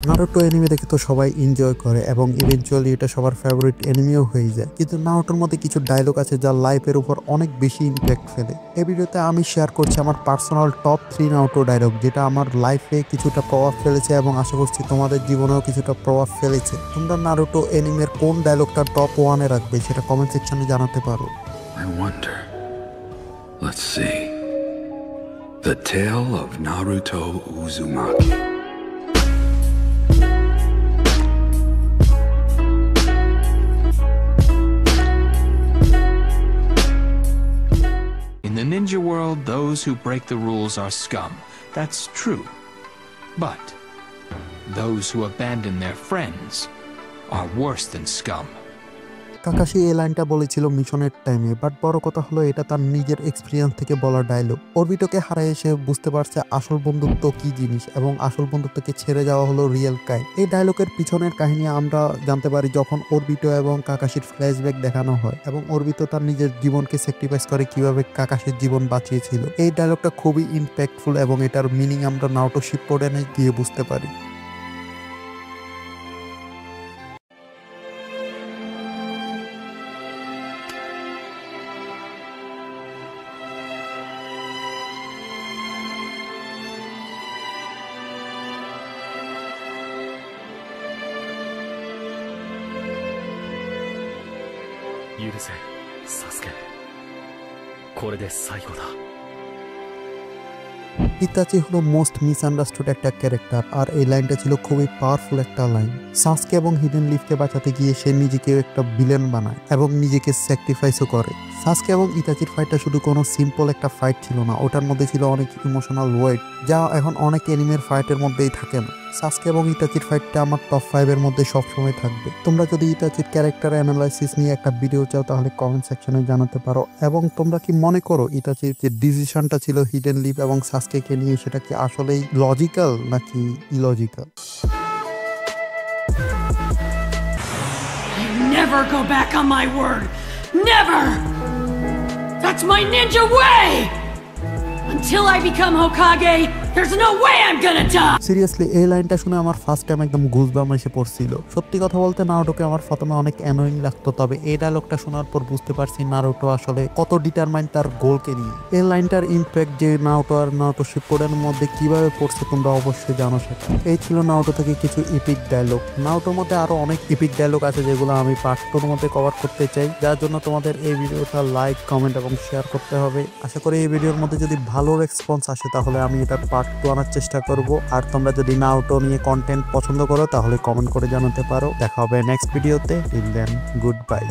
Naruto anime দেখে তো সবাই এনজয় করে এবং ইভেনচুয়ালি এটা সবার ফেভারিট এনিমেও হয়ে যায়, কিন্তু নারুটোর মধ্যে কিছু ডায়লগ আছে যা লাইফের উপর অনেক বেশি ইম্প্যাক্ট ফেলে। এই ভিডিওতে আমি শেয়ার করছি আমার পার্সোনাল টপ 3 নারুটো ডায়লগ, যেটা আমার লাইফে কিছুটা প্রভাব ফেলেছে এবং আশা করছি তোমাদের জীবনেও কিছুটা প্রভাব ফেলেছে। তোমরা নারুটো এনিমের কোন ডায়লগটা টপ 1 এ রাখবে সেটা কমেন্ট সেকশনে জানাতে পারো। I wonder. Let's see. The Tale of Naruto Uzumaki. In the ninja world, those who break the rules are scum. That's true. But those who abandon their friends are worse than scum. Kakashi এই লাইনটা বলেছিল মিশনের টাইমে, but বড় কথা হলো এটা তার নিজের এক্সপিরিয়েন্স থেকে বলা ডায়লগ। অরবিটোকে হারায় এসে বুঝতে পারছে আসল বন্ধুত্ব কি জিনিস এবং আসল বন্ধুত্বকে ছেড়ে যাওয়া হলো রিয়েল কাই। এই ডায়লগের পিছনের কাহিনী আমরা জানতে পারি যখন অরবিটো এবং কাকাশির ফ্ল্যাশব্যাক দেখানো হয় এবং অরবিটো তার নিজের জীবনকে স্যাক্রিফাইস করে কিভাবে কাকাশির জীবন বাঁচিয়েছিল। এই ডায়লগটা খুবই ইম্প্যাক্টফুল এবং এটার মিনিং আমরা নারুটো শিপ্পুডেনে গিয়ে বুঝতে পারি। ইতাচি হলো মোস্ট মিসআন্ডারস্টুড একটা ক্যারেক্টার, আর এই লাইনটা ছিল খুবই পাওয়ারফুল একটা লাইন। সাসকে এবং হিডেন লিফকে বাঁচাতে গিয়ে সে নিজেকে একটা ভিলেন বানায় এবং নিজেকে স্যাক্রিফাইসও করে। সাসকে এবং ইতাচির ফাইটটা শুধু কোনো সিম্পল একটা ফাইট ছিল না, ওটার মধ্যে ছিল অনেক ইমোশনাল ওয়েট যা এখন অনেক এনিমের ফাইটের মধ্যেই থাকে না। সাসকে এবং ইতাচির ফাইটটা আমার টপ 5 এর মধ্যে সবসময় থাকবে। তোমরা যদি ইতাচির ক্যারেক্টার অ্যানালাইসিস নিয়ে একটা ভিডিও চাও তাহলে কমেন্ট সেকশনে জানাতে পারো। এবং তোমরা কি মনে করো ইতাচির যে ডিসিশনটা ছিল হিডেন লিফ এবং সাসকেকে নিয়ে সেটা কি আসলেই লজিক্যাল নাকি illogical? Never go back on my word. Never. That's my ninja way. Until I become Hokage, there's no way I'm gonna die. Seriously এই লাইনটা শুনে আমার ফার্স্ট টাইম একদম গুজবাম্প এসে পড়ছিল। সত্যি কথা বলতে নারুটোকে আমার প্রথমে অনেক অ্যানোয়িং লাগতো, তবে এই ডায়লগটা শোনার পর বুঝতে পারছি নারুটো আসলে কত ডিটারমাইন্ড তার গোলকে নিয়ে। এই লাইনটার ইম্প্যাক্ট যে নারুটো আর নারুটো শিপ্পুডেনের মধ্যে কিভাবে পড়ছে তোমরা অবশ্যই জানো সেটা। এই ছিল নারুটো থেকে কিছু ইপিক ডায়লগ। নারুটোর মধ্যে আরো অনেক ইপিক ডায়লগ আছে যেগুলো আমি পার্ট 2 এর মধ্যে কভার করতে চাই, যার জন্য তোমাদের এই ভিডিওটা লাইক, কমেন্ট এবং শেয়ার করতে হবে। আশা করি এই ভিডিওর মধ্যে যদি ভালো রেসপন্স আসে তাহলে আমি এটা পার্ট 2 আনার চেষ্টা করব। আর তোমরা যদি নারুটো নিয়ে কন্টেন্ট পছন্দ করো তাহলে কমেন্ট করে জানাতে পারো। দেখা হবে নেক্সট ভিডিওতে। Till then, good by.